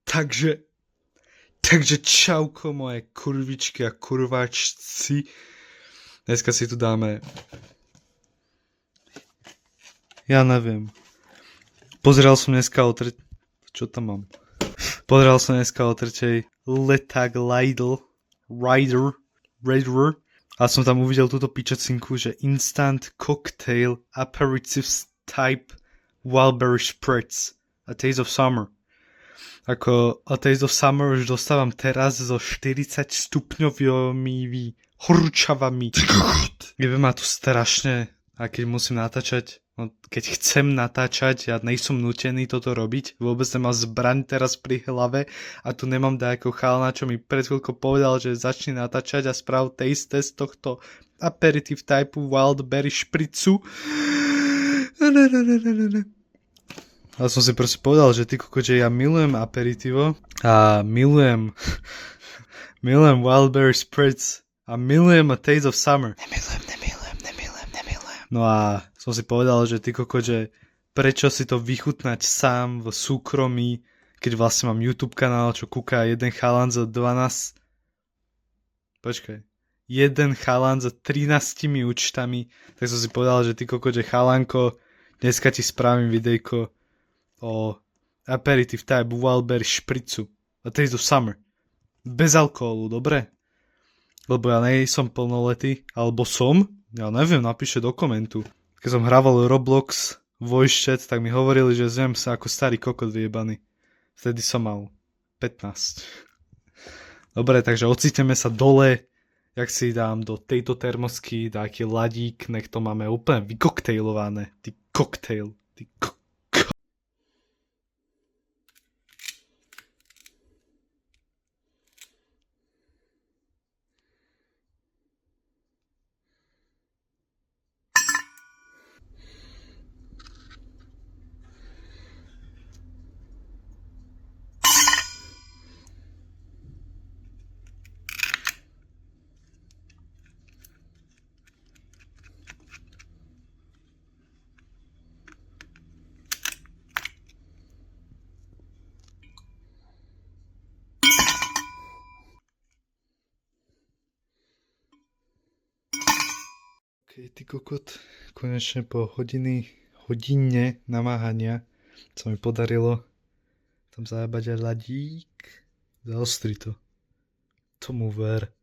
Takže čauko moje kurvičky a kurváčci. Dneska si tu dáme... Ja neviem. Pozeral som dneska o Čo tam mám? Pozeral som dneska o tretej Leták Rider a som tam uvidel túto pičacinku, že Instant Cocktail Aperitifs Type Wildberry Spritz A Taste of Summer. Ako A Taste of Summer už dostávam teraz so 40 stupňovými horúčavami. Jebe ma tu strašne. A keď musím natáčať, keď chcem natáčať, ja nejsom nutený toto robiť. Vôbec nemám zbraň teraz pri hlave a tu nemám nejakého chalana, čo mi pred chvíľkou povedal, že začne natáčať a sprav taste test tohto aperitif typu Wildberry Spritzu. A som si proste povedal, že ty koko, že ja milujem aperitivo a milujem Wildberry Spritz a milujem A Taste of Summer. Nemilujem. No a som si povedal, že ty koko, že prečo si to vychutnať sám v súkromí, keď vlastne mám YouTube kanál, čo kúka jeden chalan za 12... Počkaj. Jeden chalan za 13 účtami, tak som si povedal, že ty koko, že chalanko, dneska ti spravím videjko o aperitif type Wildberry Spritzu A Taste of Summer. Bez alkoholu, dobre? Lebo ja nejsom plnoletý, alebo som, ja neviem, napíše do komentu. Keď som hrával Roblox voice chat, tak mi hovorili, že zjem sa ako starý kokot vyjebaný. Vtedy som mal 15. Dobre, takže ocitneme sa dole, jak si dám do tejto termosky taký ladík, nech to máme úplne vykoktejlované. Ty koktejl. Ty kokot, konečne po hodine namáhania sa mi podarilo tam zajebať aj ladík. Zaostri to. Tomu ver.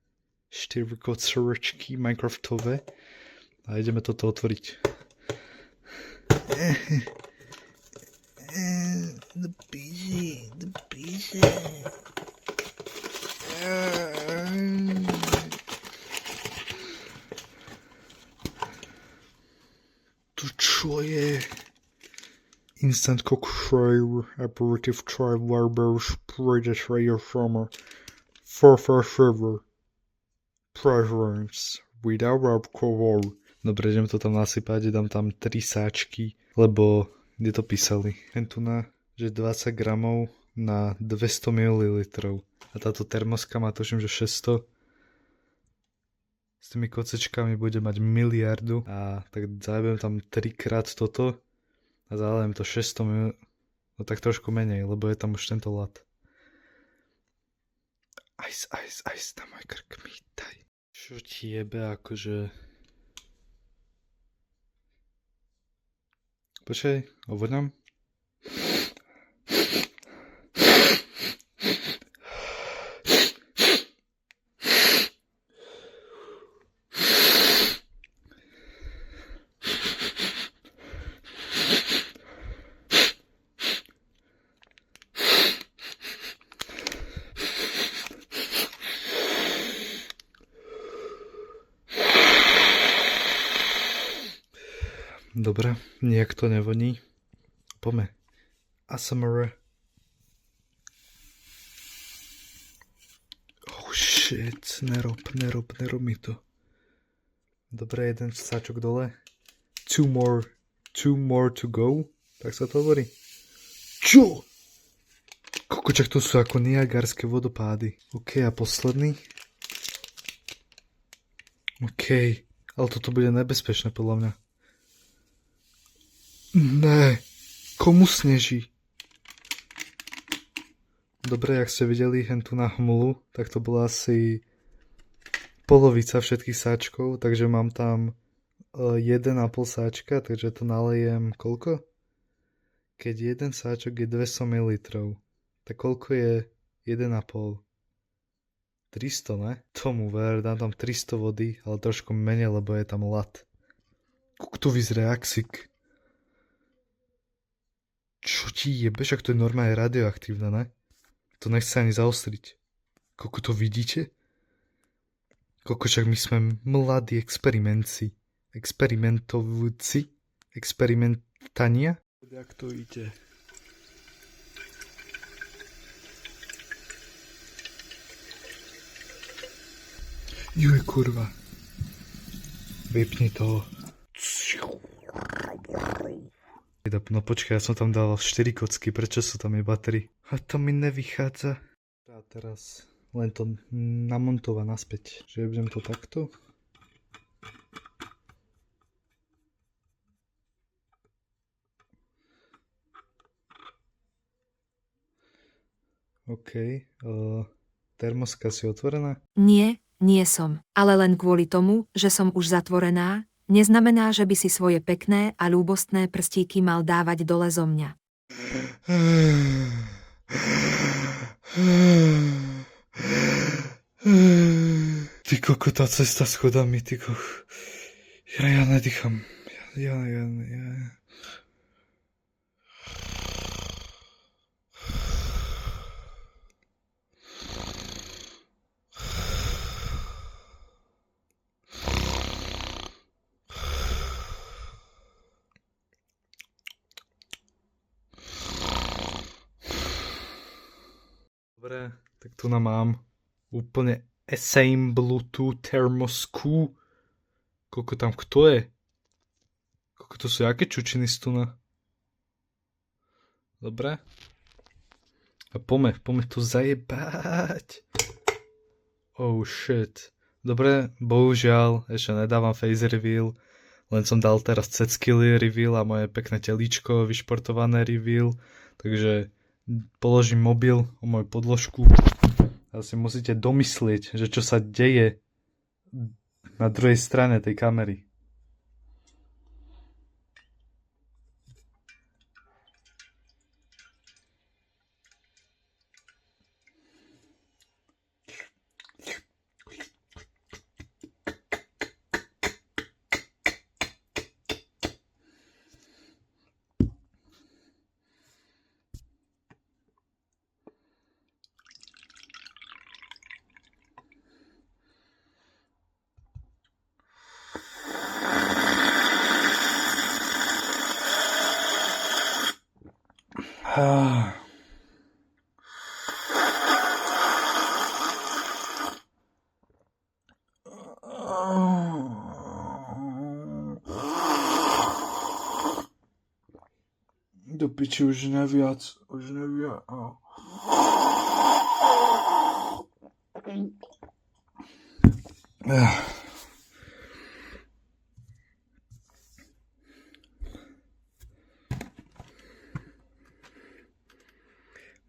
4 srčky Minecraftové. A ideme toto otvoriť. Do píže. Čo je Instant Cocktail Aperitif Type Wildberry Spritz A Taste of Summer for flavor preference without alcohol. Dobre, idem to tam nasypať, dám tam 3 sáčky, lebo kde to písali? Jen tu na, že 20 gramov na 200 ml. A táto termoska má tuším, že 600. S tými kocečkami bude mať miliardu a tak zajebujem tam 3-krát toto a zalejem to 600 ml, no tak trošku menej, lebo je tam už tento lat. Ice, na môj krk mi daj. Čo ti jebe, akože... Počkaj, ovodňam. Dobre, nejak to nevoní. Poďme. ASMR. Oh shit, nerob mi to. Dobre, jeden sáčok dole. Two more to go. Tak sa to hovorí. Čo? Kokočak, to sú ako Niagarské vodopády. OK, a posledný. OK, ale toto bude nebezpečné podľa mňa. Ne, komu sneží? Dobre, jak ste videli hentu na hmlu, tak to bola asi polovica všetkých sáčkov, takže mám tam 1,5 sáčka, takže to nalejem koľko? Keď jeden sáčok je 200 ml, tak koľko je 1,5? 300, ne? Tomu ver, dám tam 300 vody, ale trošku menej, lebo je tam ľad. Kúk to vyzerá aksik. Čo ti jebeš, ak to je normálne radioaktívne, ne? To nechce ani zaostriť. Koľko to vidíte? Koľko však my sme mladí experimentovci, experimentania? Jak to ide? Juj, kurva. Vypni to. No počkaj, ja som tam dal 4 kocky, prečo sú tam iba 3? A to mi nevychádza. A teraz len to namontovať naspäť. Že budem to takto. OK. Termoska si otvorená? Nie som, ale len kvôli tomu, že som už zatvorená, neznamená, že by si svoje pekné a ľúbostné prstíky mal dávať dole zo mňa. Ty koko, tá cesta schodami, ty koko. Ja nedýcham. Ja. Dobre, tak tu mám úplne same Bluetooth termosku. Koľko tam kto je? Koľko to sú jaké čučiny stuna? Dobre. A poďme to zajebať. Oh shit. Dobre, bohužiaľ, ešte nedávam face reveal. Len som dal teraz C-skilly reveal a moje pekné telíčko vyšportované reveal. Takže položím mobil o moju podložku a si musíte domyslieť, že čo sa deje na druhej strane tej kamery. Do piči, už neviac.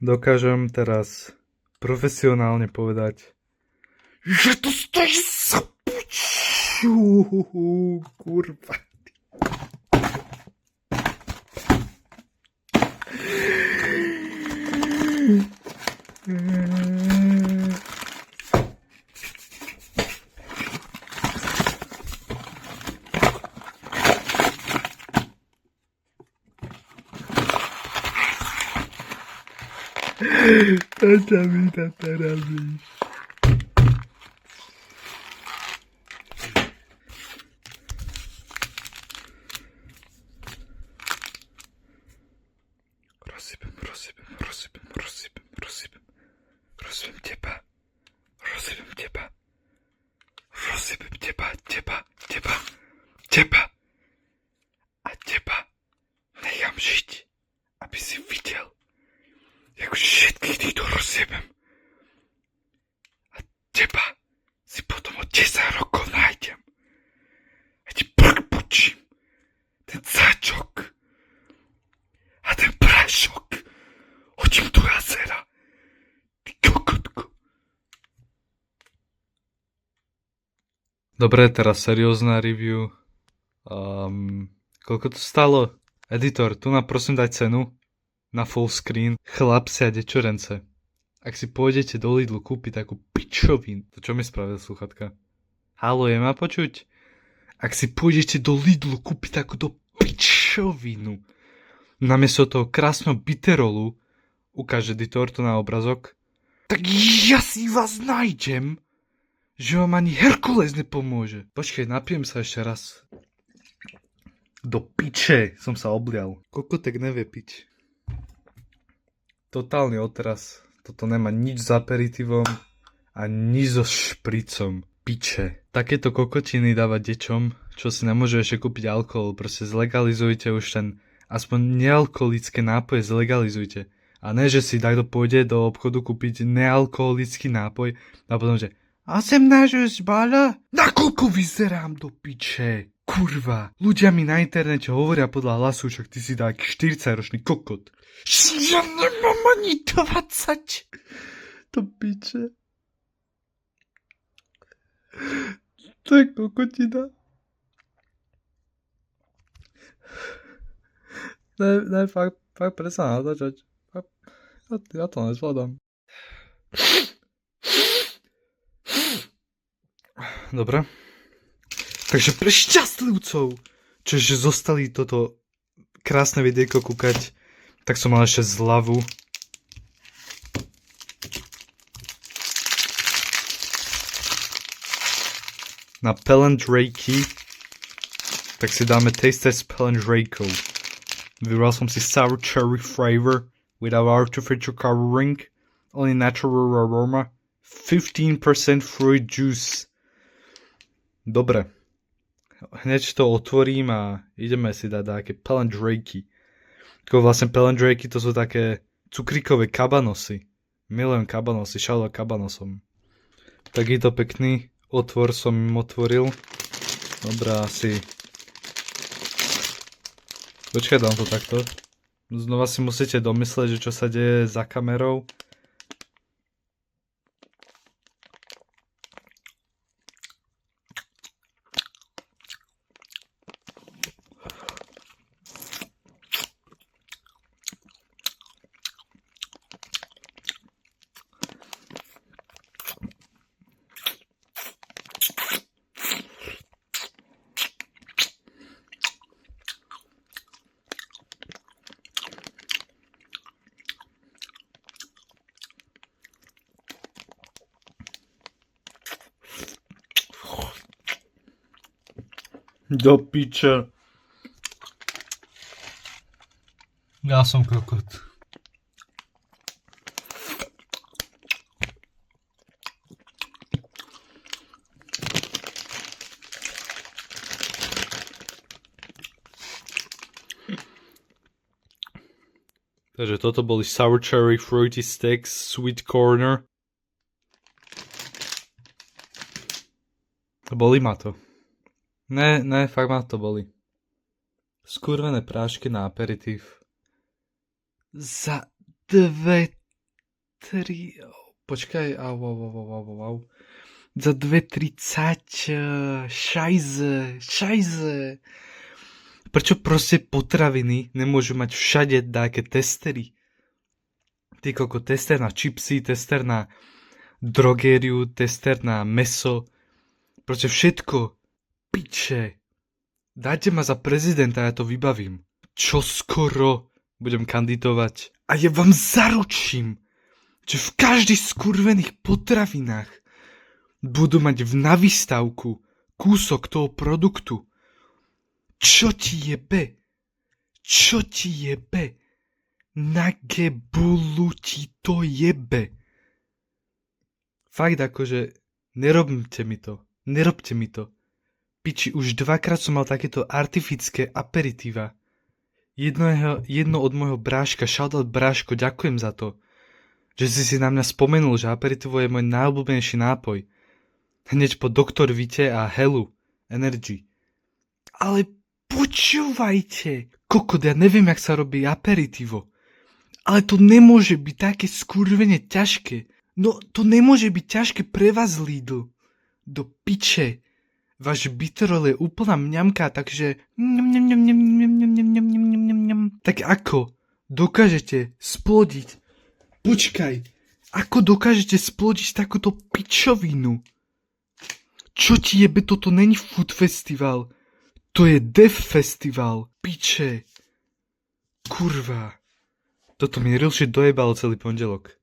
Dokážem teraz profesionálne povedať, že to stojí za piču, kurva. Čo mi to teraz víš? Teba. A teba nechám žiť, aby si videl, jak všetkých týchto rozjebem. A teba si potom o 10 rokov nájdem. A ti prkpučím ten sáčok a ten prášok hodím do jazera. Dobre, teraz seriózna review. Koľko to stalo? Editor, tu nám prosím dať cenu na full screen. Chlapci a dečorence. Ak si pôjdete do Lidlu kúpiť takú pičovinu. To čo mi spravil sluchatka? Haló, je ma počuť? Ak si pôjdete do Lidlu kúpiť takúto pičovinu, namiesto toho krásneho biterolu, ukáže editor tu na obrazok, tak ja si vás nájdem, že vám ani Herkules nepomôže. Počkej, napijem sa ešte raz. Do piče som sa oblial. Kokotek nevie piť. Totálne odteraz. Toto nemá nič s aperitivom a nič so špricom. Piče. Takéto kokotiny dávať deťom, čo si nemôžu ešte kúpiť alkohol. Proste zlegalizujte už ten aspoň nealkoholické nápoje, zlegalizujte. A ne, že si takto pôjde do obchodu kúpiť nealkoholický nápoj a potom, že 18 už bala? Nakoľko vyzerám do piče? Kurva. Ľudia mi na internete hovoria podľa hlasu, však ty si taký 40-ročný kokot. Ja nemám ani 20. To piče. To je kokotina. Ne, fakt presa natáčať. Ja to nezvládam. Dobre. Takže pre šťastlivcov, čože zostali toto krásne videjko kúkať, tak som mal ešte zľavu. Na Pelendrakey, tak si dáme Taste Test Pelendrakey. Vybral som si Sour Cherry Flavor without artificial coloring, only natural aroma, 15% fruit juice. Dobre. Hneď to otvorím a ideme si dať také Pelendrakey. Vlastne Pelendrakey to sú také cukríkové kabanosy. Milujem kabanosy, šalo kabanosom. Takýto pekný otvor som im otvoril. Dobre, asi... Počkaj, dám to takto. Znova si musíte domysleť, že čo sa deje za kamerou. Do piče. Ja som kokot. Takže toto boli Sour Cherry Fruity Steaks Sweet Corner. Boli ma to. Ne, fakt ma to boli. Skurvené prášky na aperitív. Za 2, 3... Počkaj, au. Za 2,30... Šajze. Prečo proste potraviny nemôžu mať všade také testery? Ty koko, tester na čipsy, tester na drogériu, tester na meso. Proste všetko. Piče. Dajte ma za prezidenta, ja to vybavím. Čo skoro budem kandidovať. A ja vám zaručím, že v každých skurvených potravinách budú mať na výstavku kúsok toho produktu. Čo ti jebe? Na gebulu ti to jebe. Fakt akože, nerobte mi to. Piči, už 2-krát som mal takéto artifické aperitíva. Jedno od môjho bráška, shoutout bráško, ďakujem za to, že si na mňa spomenul, že aperitivo je môj najobľúbenejší nápoj. Hneď po Dr. Vite a Helu Energy. Ale počúvajte, kokot, ja neviem, jak sa robí aperitivo. Ale to nemôže byť také skurvene ťažké. No, to nemôže byť ťažké pre vás, Lidl. Do piče. Váš bitrol je úplná mňamka, takže... Tak ako dokážete splodiť? Počkaj, ako dokážete splodiť takúto pičovinu? Čo ti jebe, toto není food festival. To je death festival. Piče. Kurva. Toto mi rilšie dojebalo celý pondelok.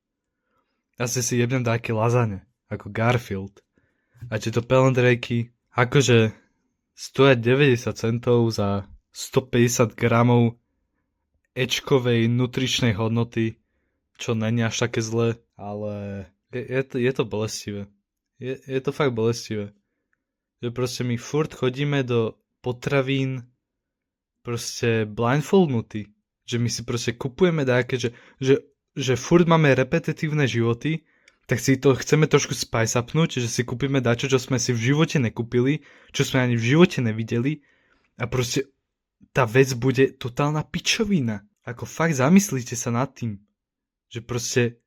Asi si jebnem také lazane, ako Garfield. A tieto pelendrejky, akože stoja 90 centov za 150 gramov ečkovej nutričnej hodnoty, čo není až také zlé, ale je to bolestivé. Je to fakt bolestivé. Že proste my furt chodíme do potravín proste blindfoldnutí. Že my si proste kupujeme dáke, že furt máme repetitívne životy, tak si to chceme trošku spice upnúť, že si kúpime dačo, čo sme si v živote nekúpili, čo sme ani v živote nevideli a proste tá vec bude totálna pičovina. Ako fakt zamyslíte sa nad tým, že proste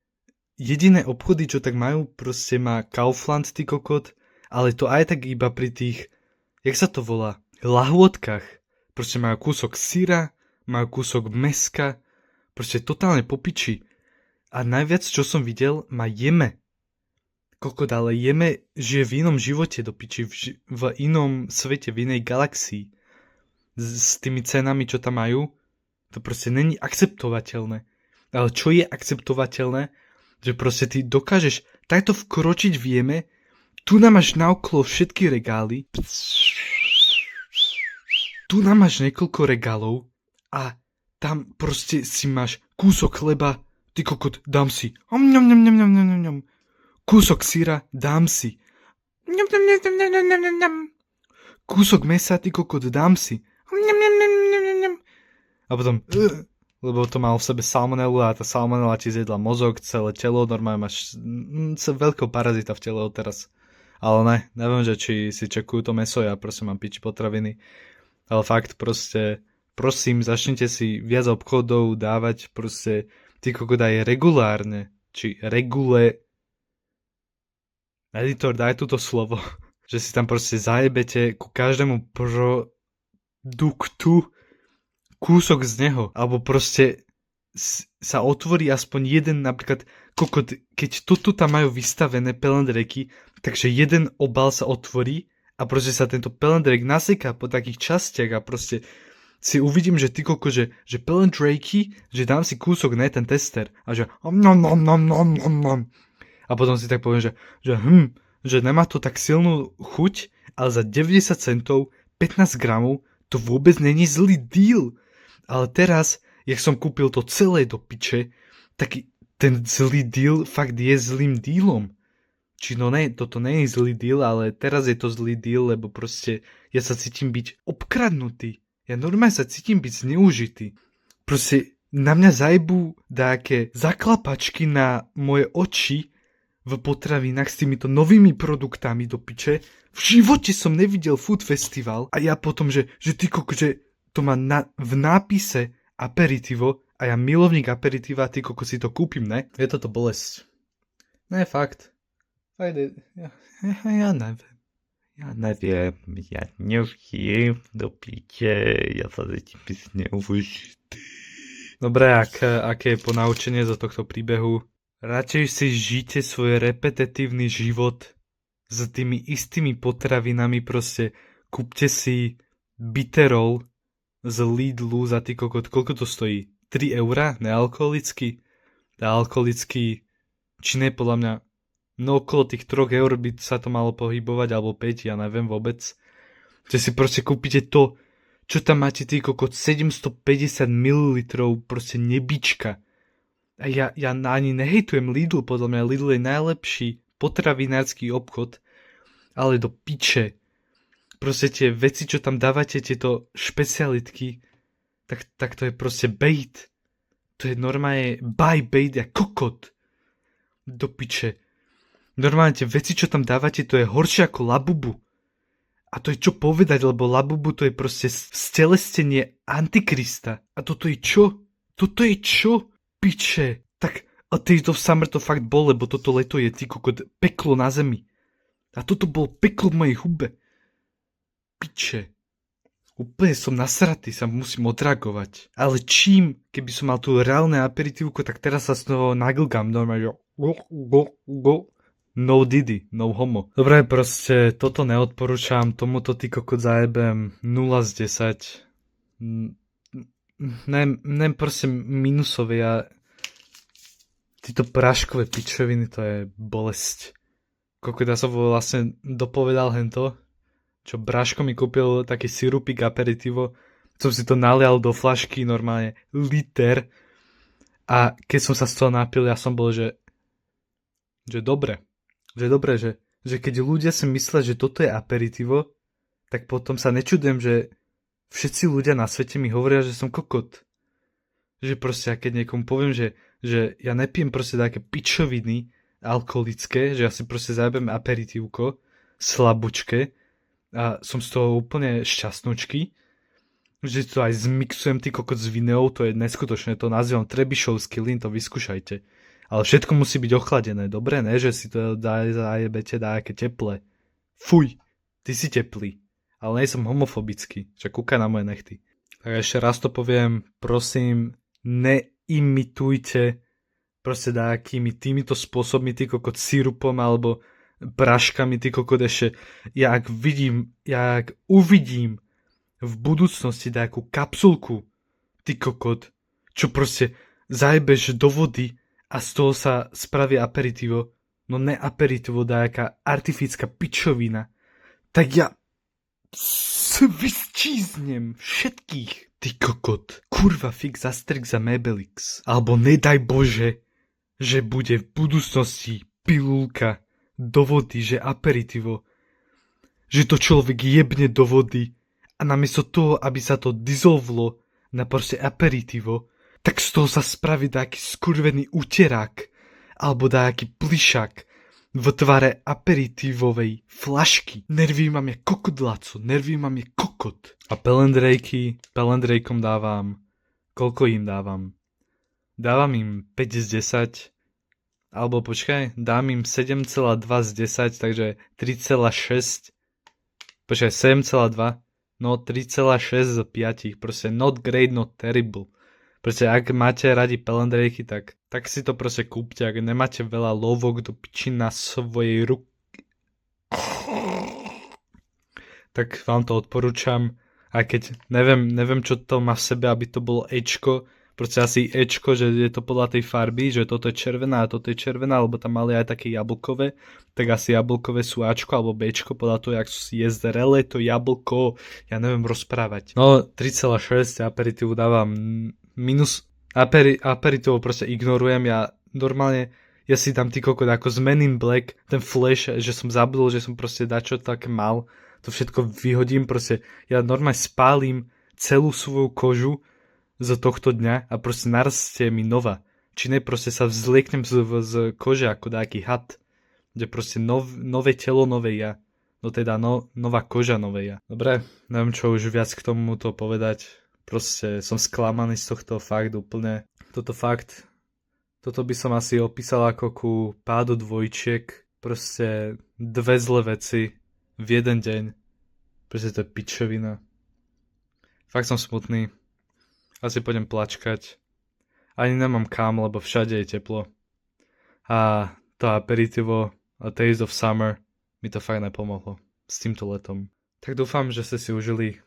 jediné obchody, čo tak majú, proste má Kaufland, ty kokot, ale to aj tak iba pri tých, jak sa to volá, lahôdkach. Proste majú kúsok syra, majú kúsok mäska, proste totálne popiči. A najviac, čo som videl, má jeme. Kokot, ale jeme žije v inom živote do piči, v inom svete, v inej galaxii. S tými cenami, čo tam majú, to proste není akceptovateľné. Ale čo je akceptovateľné, že proste ty dokážeš takto vkročiť v jeme, tu nám máš naokolo všetky regály, tu nám máš niekoľko regálov a tam proste si máš kúsok chleba, ty kokot, dám si. Kúsok syra, dám si. Kúsok mesa, ty kokot, dám si. A potom, lebo to mal v sebe salmonelu a tá salmonela ti zjedla mozog, celé telo, normálne máš veľkého parazita v tele odteraz. Ale neviem, že či si čekujú to meso, ja proste mám piči potraviny. Ale fakt proste, prosím, začnite si viac obchodov dávať proste, ty kokot aj regulárne, či editor, daj túto slovo, že si tam proste zajebete ku každému produktu kúsok z neho, alebo proste sa otvorí aspoň jeden, napríklad, kokot, keď toto tam majú vystavené pelendreky, takže jeden obal sa otvorí a proste sa tento pelendrek naseká po takých častiach a proste si uvidím, že ty koko, že pelendreky, že dám si kúsok, ne ten tester a že a potom si tak poviem, že nemá to tak silnú chuť, ale za 90 centov 15 gramov to vôbec není zlý deal. Ale teraz, jak som kúpil to celé do piče, tak ten zlý deal fakt je zlým dealom. Či no ne, toto nie je zlý deal, ale teraz je to zlý deal, lebo proste ja sa cítim byť obkradnutý. Ja normálne sa cítim byť zneužitý. Proste na mňa zajebú dáke zaklapačky na moje oči v potravinách s týmito novými produktami do piče. V živote som nevidel food festival a ja potom, že ty koko, že to má v nápise aperitivo a ja milovník aperitiva, ty koko si to kúpim, ne? Je toto bolesť. Ne, fakt. Ja neviem. Ja neviem do piče, ja sa cítim byť zneužitý. Dobre, aké je ponaučenie zo tohto príbehu? Radšej si žite svoj repetitívny život s tými istými potravinami, proste kúpte si bitterol z Lidlu za ty kokot, koľko to stojí? 3 eurá? Nealkoholický? Alkoholický, či ne, podľa mňa no okolo tých 3 eur by sa to malo pohybovať, alebo 5, ja neviem vôbec. Že si proste kúpite to, čo tam máte ty kokot, 750 ml, proste nebička. A ja ani nehejtujem Lidl, podľa mňa Lidl je najlepší potravinársky obchod, ale do piče. Proste tie veci, čo tam dávate, tieto špecialitky, tak to je proste bait. To je normálne buy bait a kokot. Do piče. Normálne tie veci, čo tam dávate, to je horšie ako Labubu. A to je čo povedať, lebo Labubu to je proste stelesnenie Antikrista. A toto je čo? Toto je čo? Piče. Tak a Taste of Summer to fakt bol, lebo toto leto je ty kokot peklo na zemi. A toto bolo peklo v mojej hube. piče. Úplne som nasratý, sa musím odreagovať. Ale čím, keby som mal tu reálne aperitívko, tak teraz sa z toho naglgam normálne. No didi, no homo. Dobre, proste toto neodporúčam, tomuto ty kokot zajebem 0 z 10. Ne proste minusové a títo práškové pičoviny, to je bolesť. Kokot, ja som vlastne dopovedal hento, čo Braško mi kúpil taký sirupík aperitivo, som si to nalial do flašky normálne liter a keď som sa z toho napil, ja som bol, že dobre, že keď ľudia si myslia, že toto je aperitivo, tak potom sa nečudujem, že všetci ľudia na svete mi hovoria, že som kokot. Že proste, ja keď niekomu poviem, že ja nepijem proste také pičoviny alkoholické, že ja si proste zajebem aperitívko, slabúčke, a som z toho úplne šťastnúčky, že to aj zmixujem ty kokot s vineou, to je neskutočné, to nazývam trebišovský lin, to vyskúšajte. Ale všetko musí byť ochladené, dobre, ne, že si to zajebete dáke teple. Fuj, ty si teplý, ale nie som homofobický, že kúkaj na moje nechty. Tak ešte raz to poviem, prosím, neimitujte proste dákými týmito spôsobmi, ty kokot sirupom alebo praškami, ty kokot ešte, jak uvidím v budúcnosti nejakú kapsulku, ty kokot, čo proste zajebeš do vody a z toho sa spraví aperitivo, no ne aperitivo, nejaká artifická pičovina, tak ja vysčíznem všetkých, ty kokot, kurva fix Asterix a Mebelix, alebo nedaj Bože, že bude v budúcnosti pilulka do vody, že aperitivo, že to človek jebne do vody a namiesto toho, aby sa to dizolvlo na proste aperitivo, tak z toho sa spraví taký skurvený uterák alebo taký plišák v tvare aperitivovej flašky. Nerví mám je kokot, nerví mám je kokot. A pelendrejkom dávam, koľko im dávam? Dávam im 5 z 10, alebo počkaj, dám im 7,2 z 10, takže 3,6. Počkaj, 7,2. No 3,6 z 5. Proste not great, not terrible. Proste ak máte radi pelendrejky, tak si to proste kúpte. Ak nemáte veľa lovok do piči na svojej ruky, tak vám to odporúčam. A keď neviem, čo to má v sebe, aby to bolo Ečko, proste asi Ečko, že je to podľa tej farby, že toto je červená a toto je červená, alebo tam mali aj také jablkové, tak asi jablkové sú Ačko alebo Bčko, podľa toho, jak je zrelé to jablko, ja neviem rozprávať. No 3,6 aperitivu dávam minus, aperitivu proste ignorujem, ja normálne, ja si dám ty kokot ako z Men in Black, ten flash, že som zabudol, že som proste dačo tak mal, to všetko vyhodím, proste ja normálne spálim celú svoju kožu z tohto dňa a proste narastie mi nová. Či ne, proste sa vzlieknem z kože ako nejaký had. Kde proste nové telo, nové ja. No teda nová koža, nové ja. Dobre, neviem čo už viac k tomuto povedať. Proste som sklamaný z tohto fakt úplne. Toto by som asi opísal ako ku pádu dvojčiek. Proste dve zlé veci v jeden deň. Proste to je pičovina. Fakt som smutný. Asi pôjdem plačkať. Ani nemám kam, lebo všade je teplo. A to aperitivo A Taste of Summer mi to fakt nepomohlo s týmto letom. Tak dúfam, že ste si užili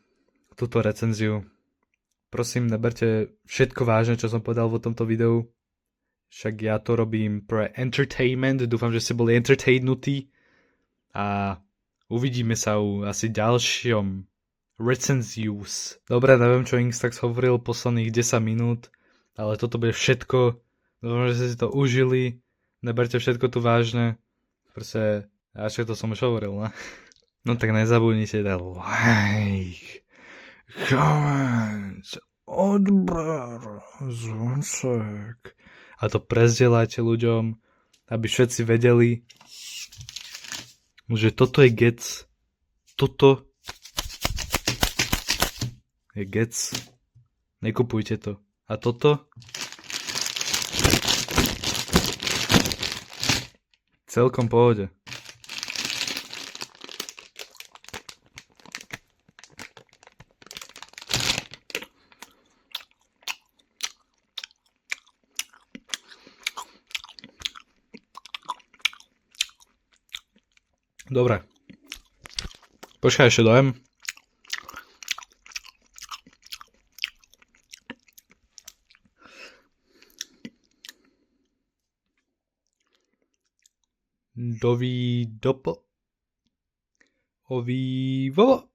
túto recenziu. Prosím, neberte všetko vážne, čo som povedal vo tomto videu. Však ja to robím pre entertainment. Dúfam, že ste boli entertainutí. A uvidíme sa u asi ďalšom recenzius. Dobre, neviem, čo Instax hovoril posledných 10 minút, ale toto bude všetko. Dúfam, že ste si to užili. Neberte všetko tu vážne. Proste, ja všetko som už hovoril, ne? No tak nezabudnite dať like, comment, odber, zvonček. A to prezdielajte ľuďom, aby všetci vedeli, že toto je gec. Toto je gec. Nekupujte to. A toto? Celkom pohode. Dobre. Počkaj, ešte dojem. Dovi dopo. Ovi vovo.